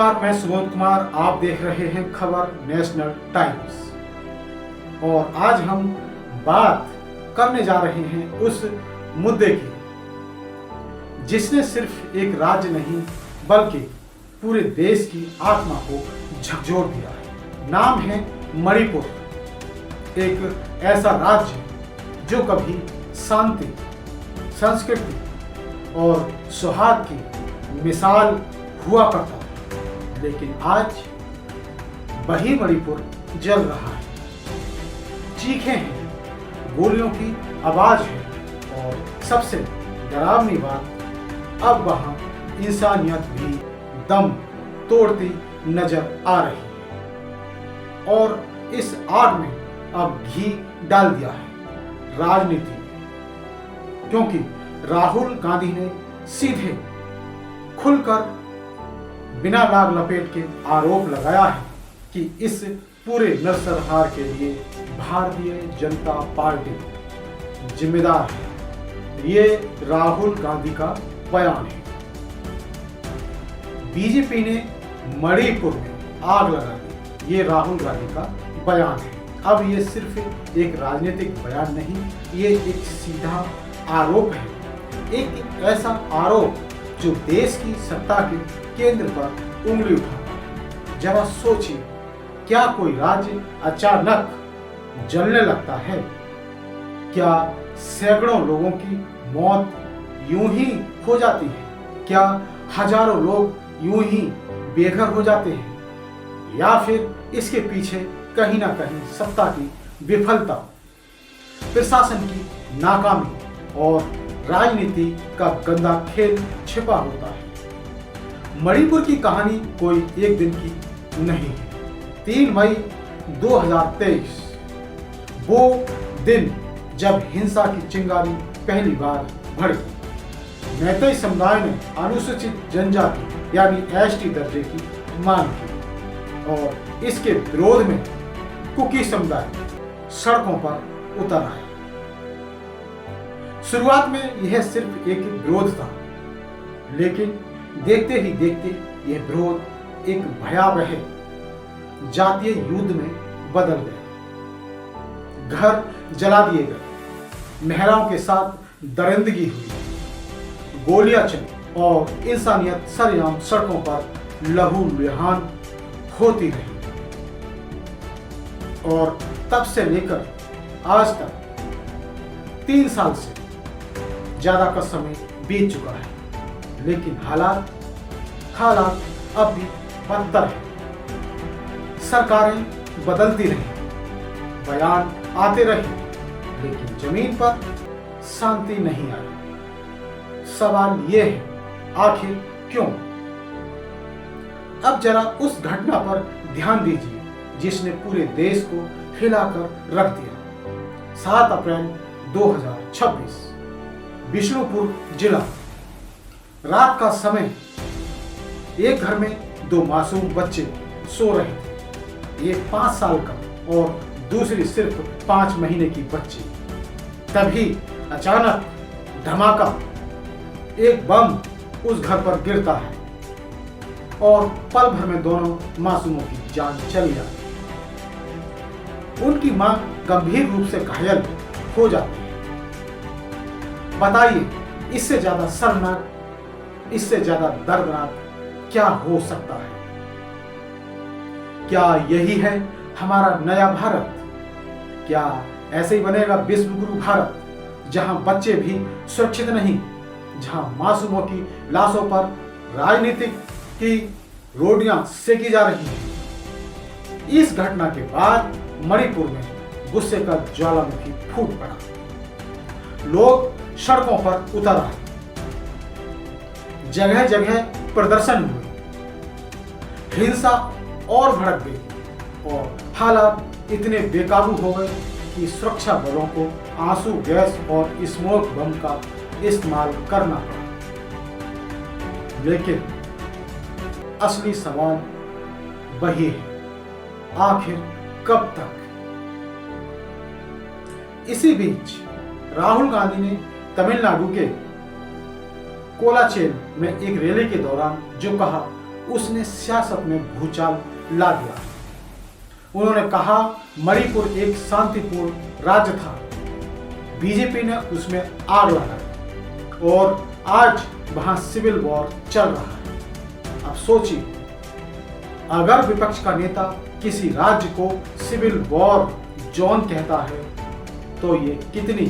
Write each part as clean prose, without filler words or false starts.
नमस्कार, मैं सुबोध कुमार। आप देख रहे हैं खबर नेशनल टाइम्स और आज हम बात करने जा रहे हैं उस मुद्दे की जिसने सिर्फ एक राज्य नहीं बल्कि पूरे देश की आत्मा को झकझोर दिया है। नाम है मणिपुर, एक ऐसा राज्य जो कभी शांति, संस्कृति और सौहार्द की मिसाल हुआ करता था, लेकिन आज वही मणिपुर जल रहा है। चीखें हैं, गोलियों की आवाज है और सबसे डरावनी बात, अब वहां इंसानियत भी दम तोड़ती नजर आ रही है और इस आग में अब घी डाल दिया है राजनीति, क्योंकि राहुल गांधी ने सीधे खुलकर बिना लाग लपेट के आरोप लगाया है कि इस पूरे नरसंहार के लिए भारतीय जनता पार्टी जिम्मेदार है। ये राहुल गांधी का बयान है। बीजेपी ने मणिपुर में आग लगा दी, ये राहुल गांधी का बयान है। अब ये सिर्फ एक राजनीतिक बयान नहीं, ये एक सीधा आरोप है, एक ऐसा आरोप जो देश की सत्ता के केंद्र पर उंगली उठाता है। जरा सोचिए, क्या कोई राज्य अचानक जलने लगता है? क्या सैकड़ों लोगों की मौत यूं ही हो जाती है? क्या हजारों लोग यूं ही बेघर हो जाते हैं? या फिर इसके पीछे कहीं ना कहीं सत्ता की विफलता, प्रशासन की नाकामी और राजनीति का गंदा खेल छिपा होता है। मणिपुर की कहानी कोई एक दिन की नहीं है। 3 मई 2023 वो दिन जब हिंसा की चिंगारी पहली बार भड़की। मैतेई समुदाय ने अनुसूचित जनजाति यानी एसटी दर्जे की मांग की और इसके विरोध में कुकी समुदाय सड़कों पर उतर आए। शुरुआत में यह सिर्फ एक विरोध था, लेकिन देखते ही देखते यह विरोध एक भयावह जातीय युद्ध में बदल गया। घर जला दिए गए, महिलाओं के साथ दरिंदगी हुई, गोलियां चली और इंसानियत सरेआम सड़कों पर लहूलुहान होती रही। और तब से लेकर आज तक 3 साल से ज्यादा का समय बीत चुका है, लेकिन हालात अब भी बदतर है। सरकारें बदलती रही, बयान आते रहे, लेकिन जमीन पर शांति नहीं आई। सवाल ये है, आखिर क्यों? अब जरा उस घटना पर ध्यान दीजिए जिसने पूरे देश को हिलाकर रख दिया। 7 अप्रैल 2026 विष्णुपुर जिला। रात का समय, एक घर में 2 मासूम बच्चे सो रहे थे, एक 5 साल का और दूसरी सिर्फ 5 महीने की बच्ची। तभी अचानक धमाका, एक बम उस घर पर गिरता है और पल भर में दोनों मासूमों की जान चली जाती है। उनकी मां गंभीर रूप से घायल हो जाती है। बताइए, इससे ज्यादा शर्मनाक, इससे ज्यादा दर्दनाक क्या हो सकता है? क्या यही है हमारा नया भारत? क्या ऐसे ही बनेगा विश्व गुरु भारत, जहां बच्चे भी सुरक्षित नहीं, जहां मासूमों की लाशों पर राजनीतिक की रोटियां सेकी जा रही हैं? इस घटना के बाद मणिपुर में गुस्से का ज्वालामुखी फूट पड़ा। लोग सड़कों पर उतर आए, जगह जगह प्रदर्शन हुए, हिंसा और भड़क गई और हालात इतने बेकाबू हो गए कि सुरक्षा बलों को आंसू गैस और स्मोक बम का इस्तेमाल करना पड़ा। लेकिन असली सवाल वही है, आखिर कब तक? इसी बीच राहुल गांधी ने तमिलनाडु के कोलाचेल में एक रैली के दौरान जो कहा उसने सियासत में भूचाल ला दिया। उन्होंने कहा मणिपुर एक शांतिपूर्ण राज्य था, बीजेपी ने उसमें आग लगाई और आज वहां सिविल वॉर चल रहा है। अब सोचिए, अगर विपक्ष का नेता किसी राज्य को सिविल वॉर जोन कहता है तो ये कितनी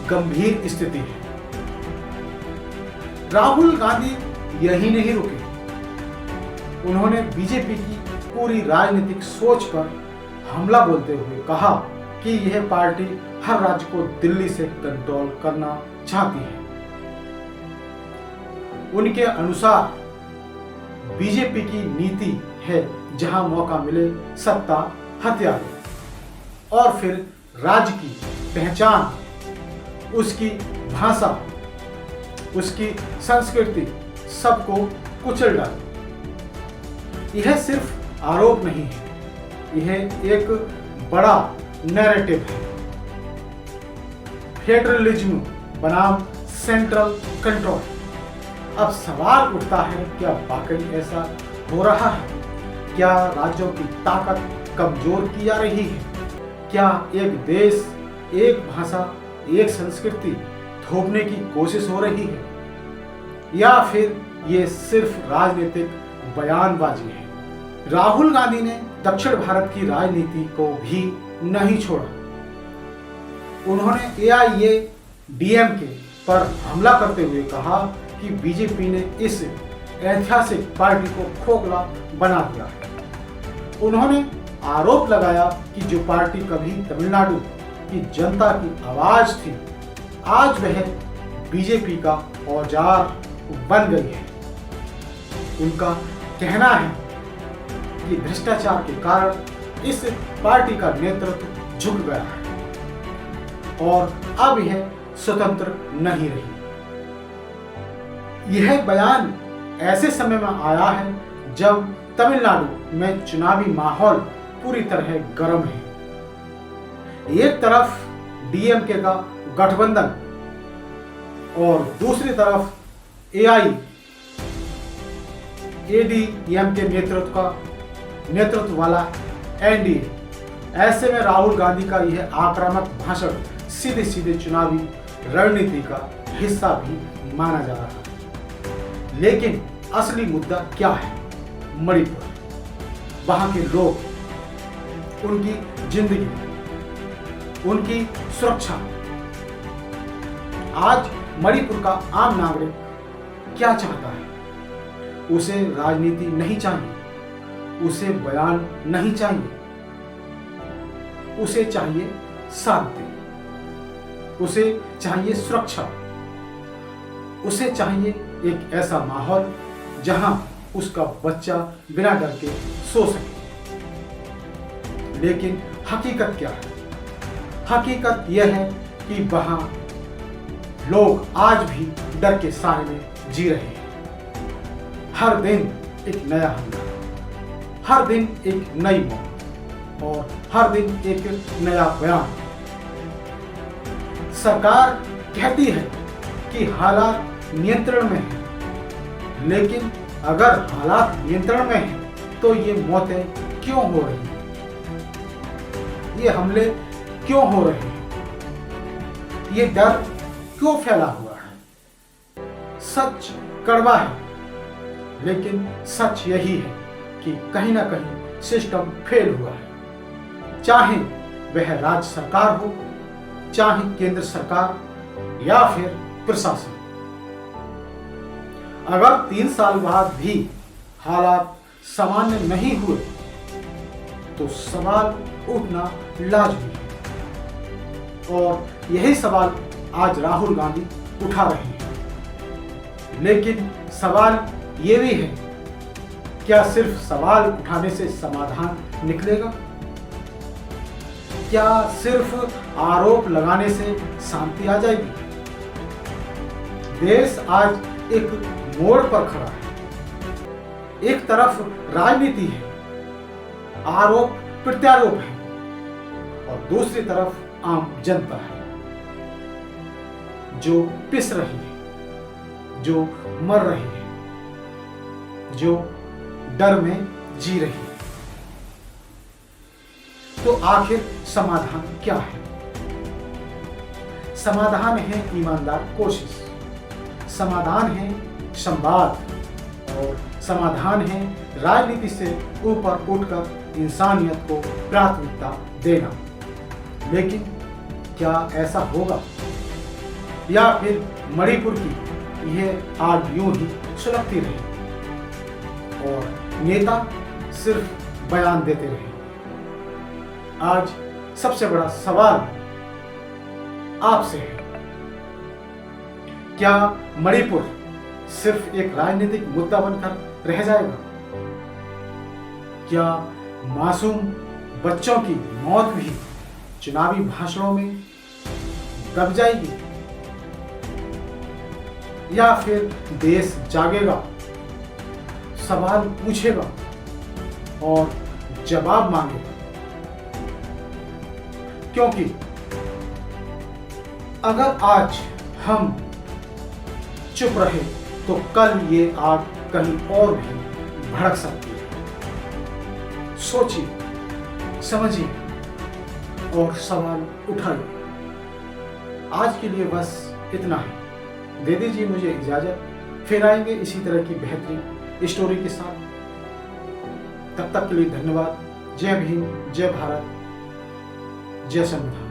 गंभीर स्थिति है। राहुल गांधी यही नहीं रुके, उन्होंने बीजेपी की पूरी राजनीतिक सोच पर हमला बोलते हुए कहा कि यह पार्टी हर राज्य को दिल्ली से कंट्रोल करना चाहती है। उनके अनुसार बीजेपी की नीति है जहां मौका मिले सत्ता हत्या दो और फिर राज्य की पहचान, उसकी भाषा, उसकी संस्कृति सबको कुचल डाले। यह सिर्फ आरोप नहीं है, यह एक बड़ा नैरेटिव है। फेडरलिज्म बनाम सेंट्रल कंट्रोल। अब सवाल उठता है, क्या वाकई ऐसा हो रहा है? क्या राज्यों की ताकत कमजोर की जा रही है? क्या एक देश, एक भाषा, एक संस्कृति थोपने की कोशिश हो रही है, या फिर ये सिर्फ राजनीतिक बयानबाजी है? राहुल गांधी ने दक्षिण भारत की राजनीति को भी नहीं छोड़ा। उन्होंने AIADMK पर हमला करते हुए कहा कि बीजेपी ने इस ऐतिहासिक पार्टी को खोखला बना दिया है। उन्होंने आरोप लगाया कि जो पार्टी कभी तमिलनाडु की जनता की आवाज थी, आज वह बीजेपी का औजार बन गई है। उनका कहना है कि भ्रष्टाचार के कारण इस पार्टी का नेतृत्व झुक गया है और अब यह स्वतंत्र नहीं रही। यह बयान ऐसे समय में आया है जब तमिलनाडु में चुनावी माहौल पूरी तरह गर्म है। एक तरफ DMK का गठबंधन और दूसरी तरफ AIADMK नेतृत्व वाला NDA। ऐसे में राहुल गांधी का यह आक्रामक भाषण सीधे सीधे चुनावी रणनीति का हिस्सा भी माना जा रहा है। लेकिन असली मुद्दा क्या है? मणिपुर, वहां के लोग, उनकी जिंदगी, उनकी सुरक्षा। आज मणिपुर का आम नागरिक क्या चाहता है? उसे राजनीति नहीं चाहिए, उसे बयान नहीं चाहिए, उसे चाहिए शांति, उसे चाहिए सुरक्षा, उसे चाहिए एक ऐसा माहौल जहां उसका बच्चा बिना डर के सो सके। लेकिन हकीकत क्या है? हकीकत यह है कि वहां लोग आज भी डर के साए में जी रहे हैं। हर दिन एक नया हमला, हर दिन एक नई मौत और हर दिन एक नया बयान। सरकार कहती है कि हालात नियंत्रण में है, लेकिन अगर हालात नियंत्रण में है तो ये मौतें क्यों हो रही हैं? ये हमले क्यों हो रहे हैं? ये डर क्यों फैला हुआ है? सच कड़वा है, लेकिन सच यही है कि कहीं ना कहीं सिस्टम फेल हुआ है। चाहे वह राज्य सरकार हो, चाहे केंद्र सरकार या फिर प्रशासन। अगर 3 साल बाद भी हालात सामान्य नहीं हुए तो सवाल उठना लाजमी है और यही सवाल आज राहुल गांधी उठा रहे हैं। लेकिन सवाल ये भी है, क्या सिर्फ सवाल उठाने से समाधान निकलेगा? क्या सिर्फ आरोप लगाने से शांति आ जाएगी? देश आज एक मोड़ पर खड़ा है। एक तरफ राजनीति है, आरोप प्रत्यारोप है, और दूसरी तरफ आम जनता है जो पिस रही है, जो मर रही है। जो डर में जी रही है। तो आखिर समाधान क्या है? समाधान है ईमानदार कोशिश, समाधान है संवाद, और समाधान है राजनीति से ऊपर उठकर इंसानियत को प्राथमिकता देना। लेकिन क्या ऐसा होगा, या फिर मणिपुर की यह आग यूं ही सुलगती रही और नेता सिर्फ बयान देते रहे? आज सबसे बड़ा सवाल आपसे है, क्या मणिपुर सिर्फ एक राजनीतिक मुद्दा बनकर रह जाएगा? क्या मासूम बच्चों की मौत भी चुनावी भाषणों में दब जाएगी? या फिर देश जागेगा, सवाल पूछेगा और जवाब मांगेगा? क्योंकि अगर आज हम चुप रहे तो कल ये आग कहीं और भी भड़क सकती है। सोचिए, समझिए और सवाल उठाइए। आज के लिए बस इतना ही। दे दीजिए मुझे इजाजत, फिर आएंगे इसी तरह की बेहतरीन स्टोरी के साथ। तब तक के लिए धन्यवाद। जय भीम, जय भारत, जय संविधान।